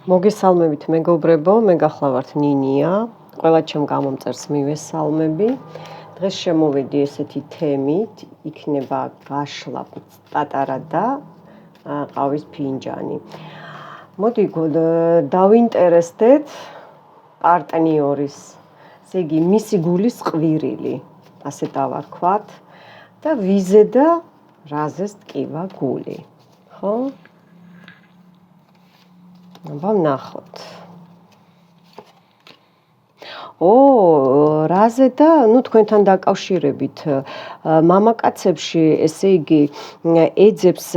მოგესალმებით მეგობრებო, მე გახლავართ ნინია. ყველა ჩემ გამომწერს მივესალმები. დღეს შემოვედი ესეთი თემით, იქნება გაშლა პატარა და ყავის ფინჯანი. მოდი დავინტერესდეთ პარტნიორის, ესე იგი მისი გულის ყვირილი, ასე დავარქვათ და ვიზე და რაზეც ტკივა გული. ხო? ვნახოთ. რაზე და თქვენთან დაკავშირებით მამაკაცებში ესე იგი ეძებს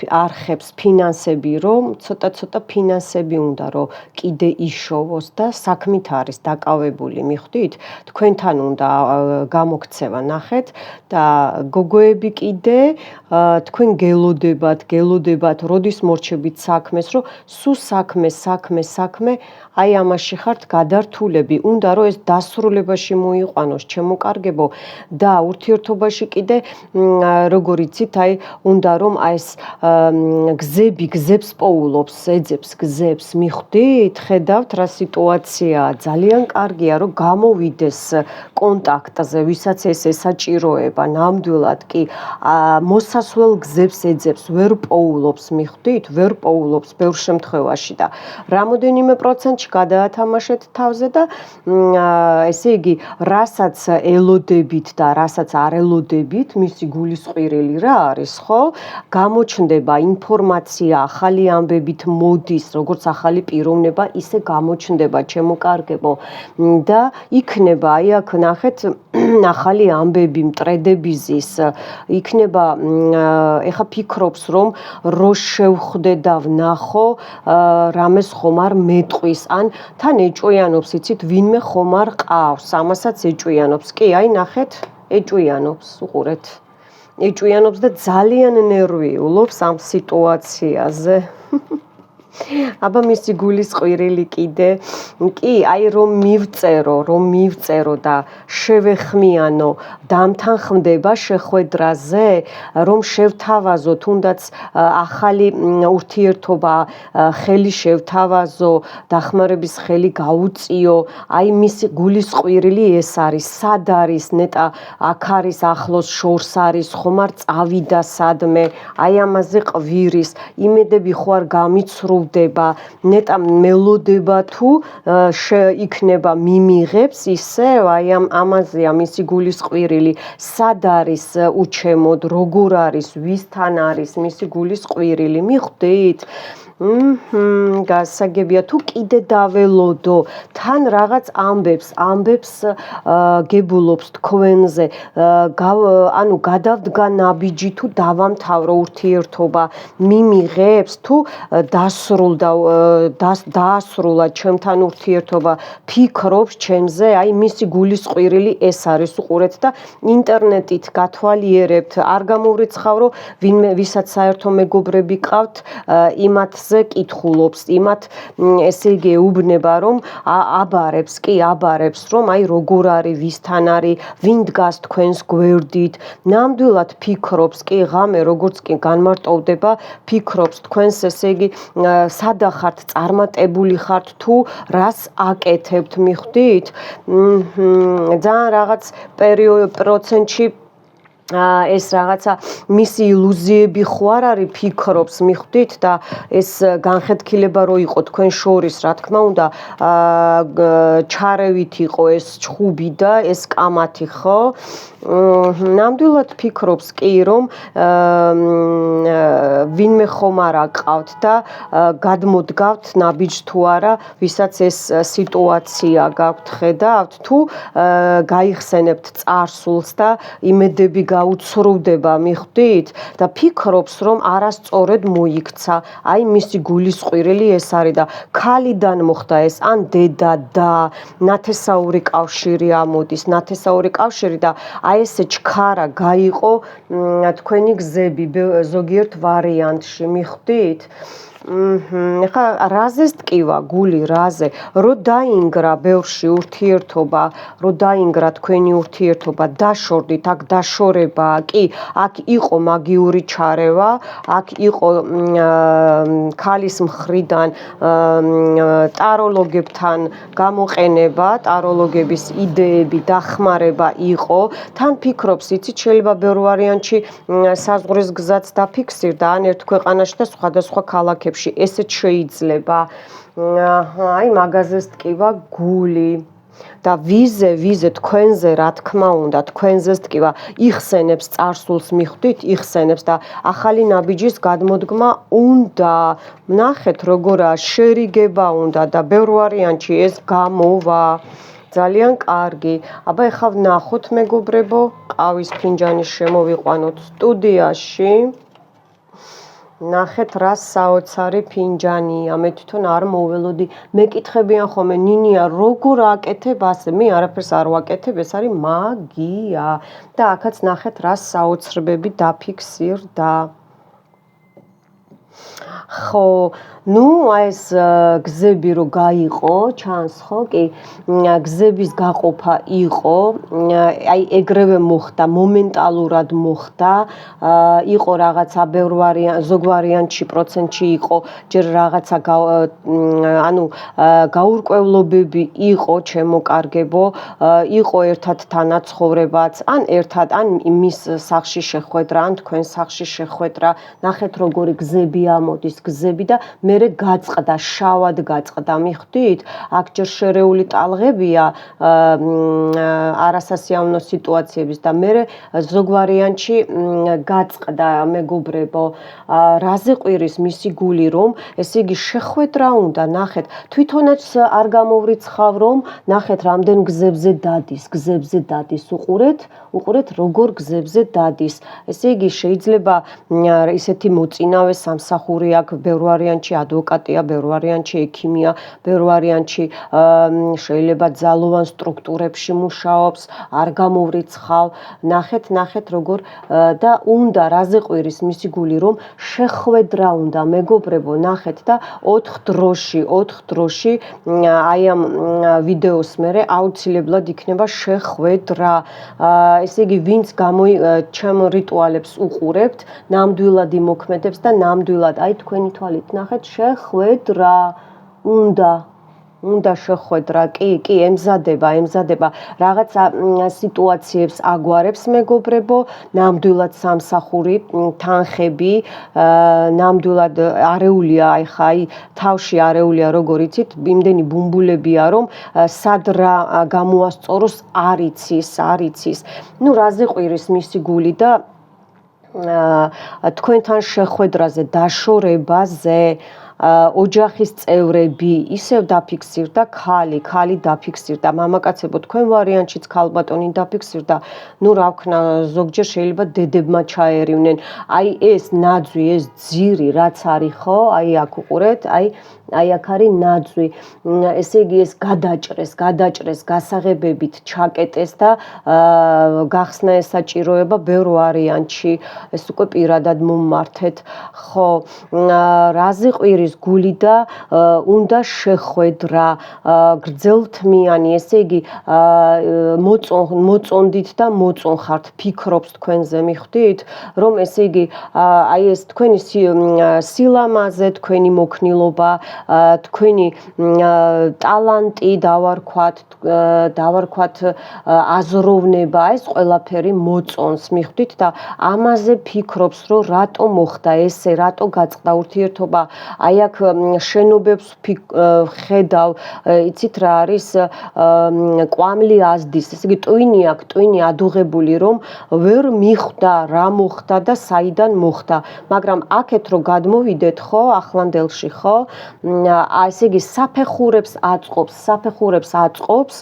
არხებს ფინანსები, რომ ცოტა ფინანსები უნდა რომ კიდე იშოვოს და საქმით არის დაკავებული, მიხვდით? თქვენთან უნდა გამოგცევა, ნახეთ და გოგოები კიდე თქვენ გელოდებათ, როდის მორჩებით საქმეს, რომ სულ საქმე აი ამაში ხართ გადართულები, უნდა რომ ეს დასრულებაში მოიყვანოს, ჩემო კარგებო და ურთიერთობაში კიდე როგორ იცით, აი უნდა რომ აი ეს გზებს პოულობს, ეძებს გზებს, მიხვდით? ხედავთ რა სიტუაციაა, ძალიან კარგია რომ გამოვიდეს კონტაქტზე, ვისაც ეს ესაჭიროება, ნამდვილად კი მოსასვლელ გზებს ეძებს, ვერ პოულობს, მიხვდით? ვერ პოულობს ბევრ შემთხვევაში და რამოდენიმე პროცენტში გადაათამაშეთ თავზე და ესე იგი, რასაც ელოდებით და რასაც არ ელოდებით, მისი გულის ყვირილი რა არის, ხო? გამოჩნდება ინფორმაცია, ახალი ამბებით მოდის, როგორც ახალი პიროვნება, ისე გამოჩნდება, ჩემო კარგებო. და იქნება, აი აქ ნახეთ, ახალი ამბები, მტრედები ზის, იქნება, ეხა ფიქრობს, რომ რო შევხვდე და ვნახო, რამეს ხომ არ მეტყვის, ან თან ეჭვიანობს, იცით, ვინმე ხომ არ ყავს, ამასაც ეჭვიანობს. კი, აი ნახეთ, ეჭვიანობს, უყურეთ. ეჭვიანობს და ძალიან ნერვიულობს ამ სიტუაციაზე. აბა მისი გულის ყვირილი კიდე, კი, აი რომ მივწერო და შევეხმიანო, დამთანხმდება შეხვედრაზე, რომ შევთავაზო, თუნდაც ახალი ურთიერთობა, ხელი შევთავაზო, დახმარების ხელი გაუწიო, აი მისი გულის ყვირილი ეს არის, სად არის, ნეტა აქ არის ახლოს შორს არის, ხომ არ წავიდა სადმე, აი ამაზე ყვირის, იმედები ხო არ გამიცრუვდება, ნეტა მელოდება თუ იქნება მიმიღებს ისევ, აი ამაზეა მისი გულის ყვირილი, სად არის უჩემოდ, როგორ არის, ვისთან არის მისი გულის ყვირილი, მიხვდით? გასაგებია თუ კიდე დაველოდო, თან რაღაც ამბებს გებულობს თქვენზე, ანუ გადავდგა ნაბიჯი თუ დავამთავრო ურთიერთობა, მიმიღებს თუ დაასრულა ჩემთან ურთიერთობა, ფიქრობს ჩემზე, აი მისი გულის ყვირილი ეს არის, უყურეთ და ინტერნეტით გათვალიერებთ, არ გამოვრიცხავრო, ვისაც საერთო მეგობრები ყავთ, იმათზე კითხულობს, იმათ ესე იგი ეუბნება, რომ აბარებს, რომ აი როგორ არის, ვისთან არის, ვინ დგას თქვენს გვერდით, ნამდვილად ფიქრობს, კი, ღამე როგორც კი განმარტოვდება, ფიქრობს თქვენს, ესე იგი, სადახართ, წარმატებული ხართ თუ რას აკეთებთ, მიხვდით? ძალიან რაღაც პროცენტში ეს რაღაცა მისი ილუზიები ხო არ არის, ფიქრობს, მიხვდით და ეს განხეთქილება რო იყო თქვენ შორის, რა თქმა უნდა, ჩარევით იყო ეს ჩხუბი და ეს კამათი, ხო? ნამდვილად ფიქრობს კი, რომ ვინმე ხომ არ აყავთ და გადმოდგავთ ნაბიჯს თუ არა, ვისაც ეს სიტუაცია გაქვთ, ხედავთ, თუ გაიხსენებთ წარსულს და იმედები გაუცრუვდება, მიხვდით? და ფიქრობს, რომ არასწორად მოიქცა, აი მისი გულის ყვირილი ეს არის და ქალიდან მოხდა ეს, ან დედა და ნათესაური კავშირი ამოდის, ნათესაური კავშირი და აი ესე ჩქარა გაიყო თქვენი გზები ზოგიერთ ვარიანტში, მიხვდით? ეხლა რაზეც ტკივა გული რაზე რო დაინგრა ბევრში ურთიერთობა რო დაინგრა თქვენი ურთიერთობა დაშორდით აქ დაშორება კი აქ იყო მაგიური ჩარევა აქ იყო ქალის მხრიდან ტაროლოგებთან გამოყენება ტაროლოგების იდეები დახმარება იყო თან ფიქრობს იცით შეიძლება ბევრ ვარიანტში საზღვრის გზაც დაფიქსირდა ან ერთ ქვეყანაში და სხვადასხვა ქალაქებში ესეც შეიძლება აი მაგაზეს ტკივა გული და ვიზე თქვენზე რა თქმა უნდა თქვენზეც ტკივა იხსენებს წარსულს მიხვდით იხსენებს და ახალი ნაბიჯის გადმოდგმა უნდა ნახეთ როგორაა შერიგება უნდა და ბევრ ვარიანტში ეს გამოვა ძალიან კარგი აბა ეხლა ვნახოთ მეგობრებო ყავის ფინჯანი შემოვიყვანოთ სტუდიაში ნახეთ რა საოცარი ფინჯანია მე თვითონ არ მოველოდი მეკითხებიან ხოლმე ნინია როგორ აკეთებ ასე მე არაფერს არ ვაკეთებ ეს არის მაგია და აქაც ნახეთ რა საოცრებები დაფიქსირდა ხო ნუ აი ეს გზები რო გაიყო ჩანს ხო კი გზების გაყოფა იყო აი ეგრევე მოხდა მომენტალურად მოხდა იყო რაღაცა ბევრ ზოგ ვარიანტში პროცენტში იყო ჯერ რაღაცა ანუ გაურკვევლობები იყო ჩემო კარგებო იყო ერთად თანაცხოვრებაც ან ერთად ან მის სახლში შეხვედრა ან თქვენ სახლში შეხვედრა ნახეთ როგორი გზები ამოდის გზები და მერე გაწყდა შავად გაწყდა მიხვდით აქ ჯერ შერეული ტალღებია არასასიამოვნო სიტუაციების და მერე ზოგ ვარიანტში გაწყდა მეგობრებო რაზე ყვირის მისი გული რომ ესე იგი შეხვედრა უნდა ნახეთ თვითონაც არ გამოვრიცხავ რომ ნახეთ რამდენ გზებზე დადის უყურეთ როგორ გზებზე დადის ესე იგი შეიძლება ისეთი მოწინავე სამსახური აქვს ბევრ ვარიანტში ადვოკატია ბევრ ვარიანტში ექიმია ბევრ ვარიანტში შეიძლება ძალოვან სტრუქტურებში მუშაობს არ გამოვრიცხავ ნახეთ როგორ და უნდა რაზე ყვირის მისი გული რომ შეხვედრა უნდა მეგობრებო ნახეთ და 4 დროში აი ამ ვიდეოს მერე აუცილებლად იქნება შეხვედრა ესე იგი ვინც ჩემ რიტუალებს უყურებთ ნამდვილად იმოქმედებს და ნამდვილად აი თქვენი თვალით ნახეთ შეხვედრა უნდა შეხვედრა კი ემზადება რაღაცა სიტუაციებს აგვარებს მეგობრებო ნამდვილად სამსახური თანხები ნამდვილად არეულია ახლა აი თავში არეულია როგორ იცით იმდენი ბუმბულებია რომ სად რა გამოასწოროს არ იცის ნუ რაზე ყვირის მისი გული და თქვენთან შეხვედრაზე დაშორებაზე ოჯახის წევრები ისევ დაფიქსირდა ქალი დაფიქსირდა მამაკაცებო თქვენ ვარიანტშიც ქალბატონი დაფიქსირდა ნუ რა ვქნა ზოგჯერ შეიძლება დედებმა ჩაერივნენ აი ეს ნაძვი ეს ძირი რაც არის ხო აი აქ უყურეთ აი აქ არის ნაძვი ესე იგი ეს გადაჭრეს გასაღებებით ჩაკეტეს და გახსნა ეს საჭიროება ბევრ ვარიანტში ეს უკვე პირადად მომმართეთ ხო რაზე ყვირის გული და უნდა შეხვედრა გრძელთმიანი ესე იგი მოწონდით და მოწონხართ ფიქრობს თქვენზე მიხვდით რომ ესე იგი აი ეს თქვენი სილამაზე თქვენი მოქნილობა თქვენი ტალანტი დავარქვათ აზროვნება ეს ყველაფერი მოწონს მიხვდით და ამაზე ფიქრობს რომ რატო მოხდა ესე რატო გაწყდა ურთიერთობა აი აქ შენობებს ხედავ იცით რა არის კვამლი აზდის ესე იგი ტვინი ადუღებული რომ ვერ მიხვდა რა მოხდა და საიდან მოხდა მაგრამ აქეთ რო გადმოვიდეთ ხო ახლანდელში ხო ესე იგი საფეხურებს აწყობს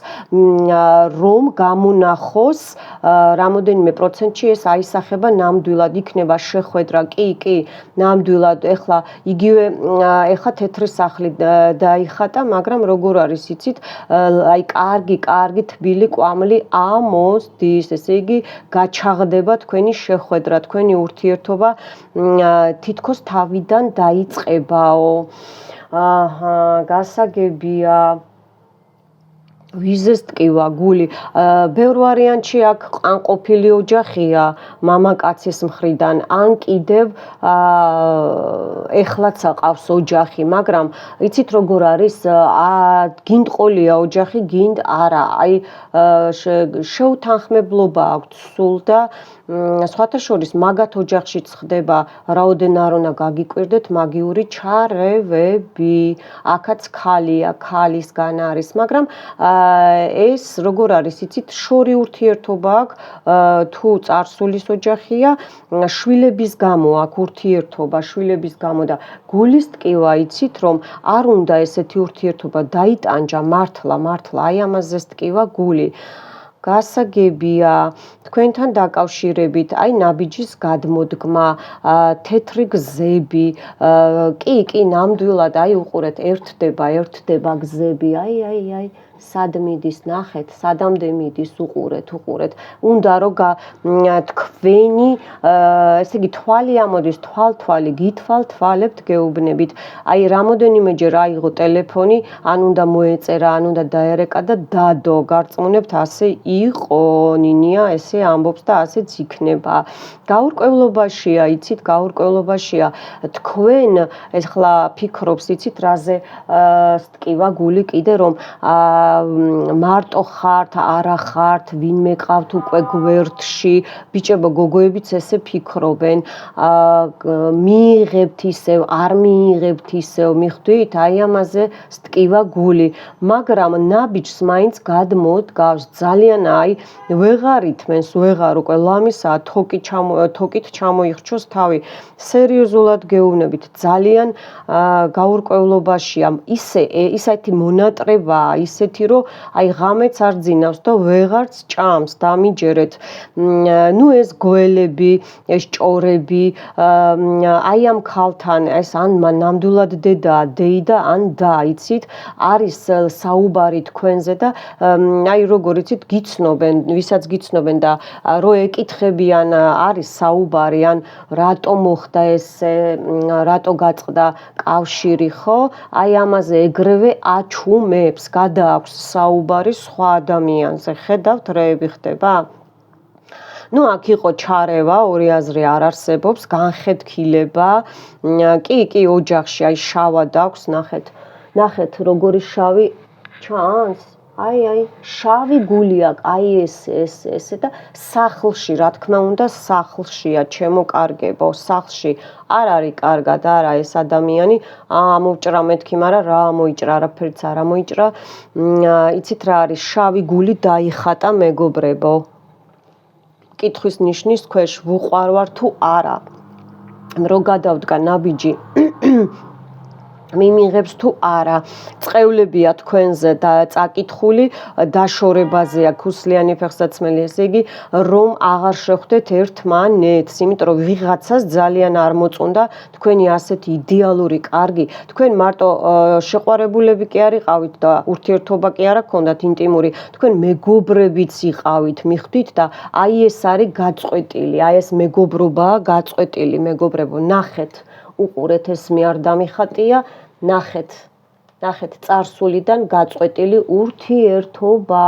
რომ გამონახოს რამოდენიმე პროცენტში ეს აისახება ნამდვილად იქნება შეხვედრა კი ნამდვილად ეხლა იგივე ეხა თეთრი სახლი დაიხატა, მაგრამ როგორ არის იცით, აი კარგი თბილი კვამლი ამოსდის, ესე იგი გაჩაღდება თქვენი შეხვედრა, თქვენი ურთიერთობა თითქოს თავიდან დაიწყებაო. აჰა, გასაგებია. ვიზეს ტკივა გული. ბევრ ვარიანტში აქ ან ყოფილი ოჯახია მამაკაცის მხრიდან, ან კიდევ ეხლაც აყავს ოჯახი, მაგრამ იცით როგორ არის, გინდყოლია ოჯახი, გინდ არა. აი შეუთანხმებლობა აქვს სულ და სხვათა შორის მაგათ ოჯახშიც ხდება რაოდენ არ უნდა გაგიკვირდეთ მაგიური ჩარევები. აქაც ქალია, ქალისგან არის, მაგრამ ეს როგორ არის იცით, შორი ურთიერთობა აქვს, თუ წარსულის ოჯახია, შვილების გამო აქვს ურთიერთობა, შვილების გამო და გულის ტკივა იცით, რომ არ უნდა ესეთი ურთიერთობა დაიტანჯა მართლა, აი ამაზეც ტკივა გული. გასაგებია თქვენთან დაკავშირებით, აი ნაბიჯის გადმოდგმა, თეთრი გზები, კი, ნამდვილად, აი უყურეთ, ერთდება გზები, აი სად მიდის, ნახეთ, სადამდე მიდის, უყურეთ. უნდა რომ თქვენი, ესე იგი თვალი ამოდის, თვალ-თვალი, გითვალ-თვალებთ, გეუბნებით. აი რამოდენიმეჯერ აიღო ტელეფონი, ან უნდა მოეწერა, ან უნდა დაერეკა და დადო, გარწმუნებთ, ასე იყო, ნინია ესე ამბობს და ასეც იქნება. გაურკვევლობაშია, იცით, თქვენ ეხლა ფიქრობს, იცით, რაზე სტკივა გული კიდე, რომ მარტო ხართ, არა ხართ, ვინმე ყავთ უკვე გვერდში, ბიჭებო, გოგოებიც ესე ფიქრობენ, მიიღებთ ისევ, არ მიიღებთ ისევ, მიხვდით, აი ამაზე სტკივა გული, მაგრამ ნაბიჯს მაინც გადმოდგავს, ძალიან აი ვეღარ ითმენს, უკვე ლამისაა, თოკით ჩამოიხრჩოს თავი, სერიოზულად გეუბნებით, ძალიან გაურკვევლობაშია, ისეთი მონატრებაა, ისეთი რომ აი ღამეც არ ძინავს და ვეღარც ჭამს, დამიჯერეთ. ნუ ეს გველები, ეს ჭორები, აი ამ ქალთან, ეს ან ნამდვილად დედაა, დეიდა, ან და, იცით, არის საუბარი თქვენზე და აი როგორ იცით, გიცნობენ, ვისაც გიცნობენ და რო ეკითხებიან, არის საუბარი, ან რატო მოხდა ესე, რატო გაწყდა კავშირი, ხო? აი ამაზე ეგრევე აჩუმებს, გადააქვს საუბარი სხვა ადამიანზე, ხედავთ რეები ხდება? ნუ აქ იყო ჩარევა, ორი აზრი არ არსებობს, განხეთქილება, კი, ოჯახში, აი შავად აქვს, ნახეთ როგორი შავი ჩანს, აი შავი გული აქვს, აი ესე და სახლში, რა თქმა უნდა, სახლშია, ჩემო კარგებო, სახლში არ არის კარგად, არა ეს ადამიანი, მოვჭრა მეთქი, მაგრამ რა მოიჭრა, არაფერიც არ მოიჭრა. იცით რა არის, შავი გული დაიხატა, მეგობრებო. კითხვის ნიშნის ქვეშ ვუყვარვარ თუ არა. რო გადავდგა ნაბიჯი მიმიღებს თუ არა, წყევლებია თქვენზე და წაკითხული, დაშორებაზეა ქუსლიანი ფეხსაცმელი, ესე იგი, რომ აღარ შეხვდეთ ერთმანეთს, იმიტომ რომ ვიღაცას ძალიან არ მოწონდა თქვენი ასეთი იდეალური, კარგი, თქვენ მარტო შეყვარებულები კი არ იყავით და ურთიერთობა კი არა გქონდათ ინტიმური, თქვენ მეგობრებიც იყავით, მიხვდით და აი ეს არის გაწყვეტილი, აი ეს მეგობრობაა გაწყვეტილი, მეგობრებო, ნახეთ. უყურეთ, ეს მე არ დამიხატია, ნახეთ, წარსულიდან გაწყვეტილი ურთიერთობა,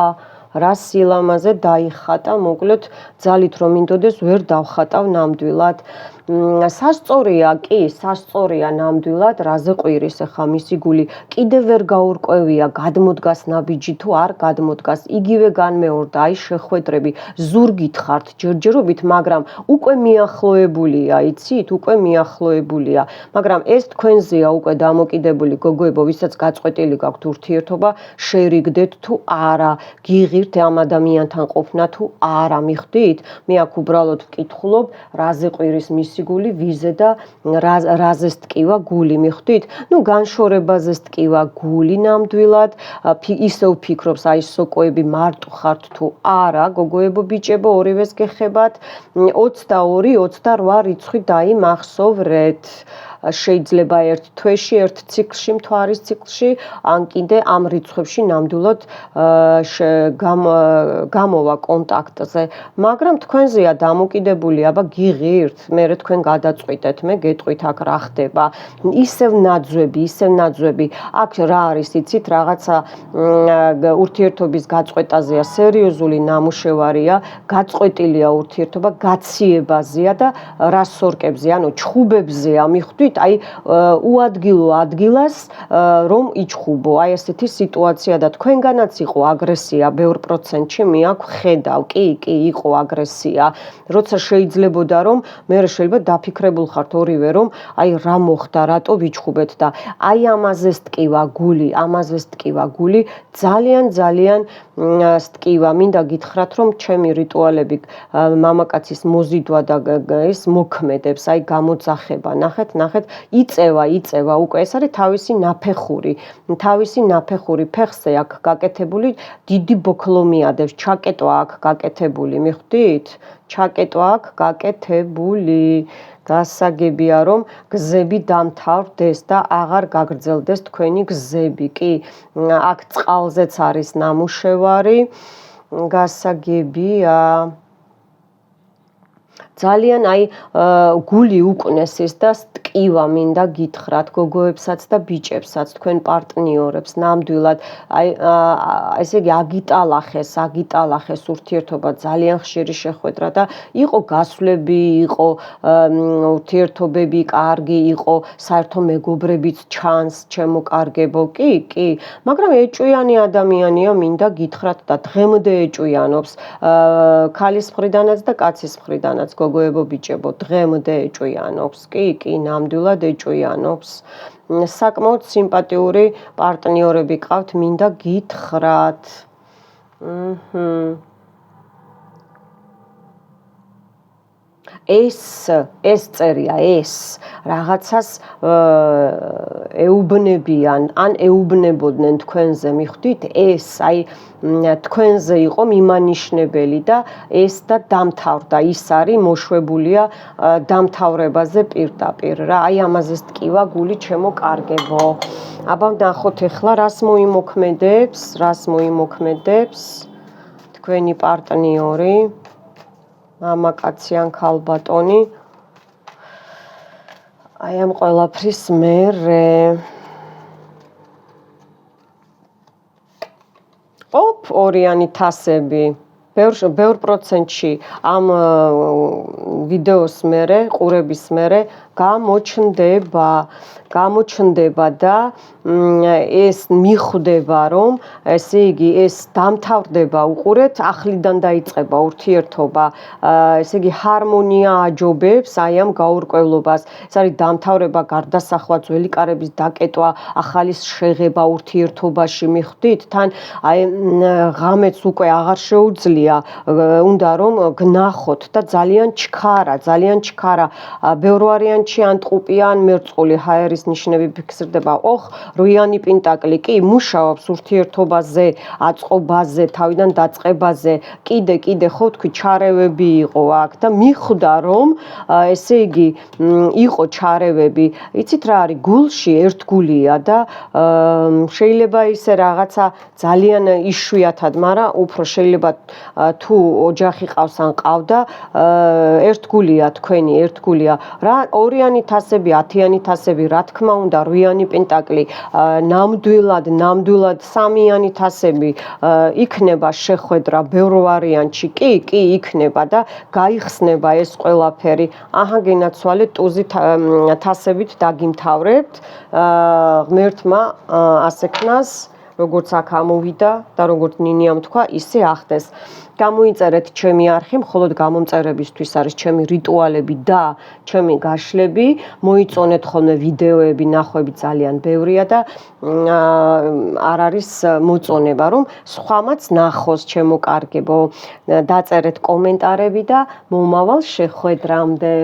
რა სილამაზე დაიხატა, მოკლედ ძალით რომ მინდოდეს ვერ დავხატავ ნამდვილად. სასწორია ნამდვილად, რაზე ყვირის ახლა მისი გული, კიდევ ვერ გაურკვევია, გადმოდგას ნაბიჯი თუ არ გადმოდგას, იგივე განმეორდა, აი შეხვედრები, ზურგით ხართ ჯერჯერობით, მაგრამ უკვე მიახლოებულია, იცით, მაგრამ ეს თქვენზეა უკვე დამოკიდებული, გოგოებო, ვისაც გაწყვეტილი გაქვთ ურთიერთობა, შერიგდეთ თუ არა, გიღირთ ამ ადამიანთან ყოფნა თუ არა, მიხვდით? მე აქ უბრალოდ ვკითხულობ, რაზე ყვირის მისი გული, ვიზე და რაზე სტკივა გული, მიხვდით? ნუ განშორებაზე სტკივა გული ნამდვილად, ისევ ფიქრობს, აი სოკოები მარტო ხართ თუ არა, გოგოებო, ბიჭებო, ორივეს გეხებათ, 22-28 რიცხვი დაიმახსოვრეთ. შეიძლება ერთ თვეში, ერთ ციკლში, მთვარის ციკლში, ან კიდე ამ რიცხვებში ნამდვილად გამოვა კონტაქტზე. მაგრამ თქვენზეა დამოკიდებული, აბა გიღირთ, მერე თქვენ გადაწყვიტეთ, მე გეტყვით აქ რა ხდება. ისევ ნაძვები. აქ რა არის, იცით, რაღაცა ურთიერთობის გაწყვეტაზეა, სერიოზული ნამუშევარია, გაწყვეტილია ურთიერთობა, გაციებაზეა და რა სორკებზე, ანუ ჩხუბებზეა, მიხვდით, აი უადგილო ადგილას რომ იჩხუბო. აი ესეთი სიტუაცია და თქვენგანაც იყო აგრესია, ბევრ პროცენტში მე აქ ხედავ, კი, იყო აგრესია. როცა შეიძლებოდა რომ მე შეიძლება დაფიქრებულ ხართ ორივე რომ აი რა მოხდა, რატო ვიჩხუბეთ და აი ამაზე სტკივა გული, ძალიან სტკივა. მინდა გითხრათ რომ ჩემი რიტუალები მამაკაცის მოზიდვა და ეს მოქმედებს, აი გამოძახება, ნახეთ, იწევა უკვე ეს არის თავისი ნაფეხური ფეხზე აქ გაკეთებული დიდი ბოქლო მიადებს, ჩაკეტვა აქ გაკეთებული, მიხვდით? ჩაკეტვა აქ გაკეთებული. გასაგებია რომ გზები დამთავრდეს და აღარ გაგრძელდეს თქვენი გზები, კი? აქ წყალზეც არის ნამუშევარი. გასაგებია ძალიან აი გული უკნესის და სტკივა მინდა გითხრათ გოგოებსაც და ბიჭებსაც, თქვენ პარტნიორებს, ნამდვილად აი ესე იგი აგიტალახეს ურთიერთობა, ძალიან ხშირი შეხვედრა და იყო გასვლები, იყო ურთიერთობები კარგი, იყო საერთო მეგობრებიც ჩანს, ჩემო კარგებო, კი, მაგრამ ეჭვიანი ადამიანია, მინდა გითხრათ და დღემდე ეჭვიანობს, ქალის მხრიდანაც და კაცის მხრიდანაც. გოგოებო, ბიჭებო, დღემდე ეჭვიანობს, კი, ნამდვილად ეჭვიანობს. საკმაოდ სიმპათიური პარტნიორები ყავთ, მინდა გითხრათ. ეს წერია, რაღაცას ეუბნებიან, ან ეუბნებოდნენ თქვენზე, მიხვდით? აი თქვენზე იყო მიმანიშნებელი და ეს და დამთავრდა, ის არის მოშვებულია დამთავრებაზე პირდაპირ რა. აი ამაზე სტკივა გული ჩემო კარგებო. აბა ნახოთ ახლა რას მოიმოქმედებს თქვენი პარტნიორი, მამაკაცი ან ქალბატონი. აი ამ ყველაფრის მერე ორიანი თასები. ბევრ პროცენტში ამ ვიდეოს მერე, ყურების მერე გამოჩნდება და ეს მიხვდება რომ ესე იგი ეს დამთავრდება, უყურეთ, ახლიდან დაიწყება ურთიერთობა, ესე იგი ჰარმონია აჯობებს აი ამ გაურკვევლობას. ეს არის დამთავრება, გარდასახვა, ძველი კარების დაკეტვა, ახალის შეღება ურთიერთობაში, მიხვდით? თან აი ღამეც უკვე აღარ შეუძლია, უნდა რომ გნახოთ და ძალიან ჩქარა. ბევრ ვარიანტში ან ტყუპია, ან მერწყული ჰაერის ნიშნები ფიქსირდება. რვიანი პენტაკლი, კი, მუშაობს ურთიერთობაზე, აწყობაზე, თავიდან დაწყებაზე. კიდე ხო თქვი, ჩარევები იყო აქ და მიხვდა რომ ესე იგი იყო ჩარევები. იცით რა არის გულში, ერთგულია და შეიძლება ისე რაღაცა ძალიან იშვიათად, მაგრამ უფრო შეიძლება თუ ოჯახი ყავს ან ყავდა, ერთგულია თქვენი, რა ორიანი თასები, 10-იანი თასები, რა თქმა უნდა, 8-იანი პენტაკლი, ნამდვილად 3-იანი თასები, იქნება შეხვედრა ბევრ ვარიანტში, კი, იქნება და გაიხსნება ეს ყველაფერი. აჰა, გენაცვალე ტუზი თასებით დაგიმთავრებთ. ღმერთმა ასექნას, როგორც აქ ამოვიდა და როგორც ნინიამ თქვა, ისე ახდეს. გამოიწერეთ ჩემი არხი, მხოლოდ გამომწერებისთვის არის ჩემი რიტუალები და ჩემი გაშლები. მოიწონეთ ხოლმე ვიდეოები, ნახვები ძალიან ბევრია და არ არის მოწონება, რომ სხვამაც ნახოს ჩემო კარგებო. დაწერეთ კომენტარები და მომავალ შეხვედრამდე.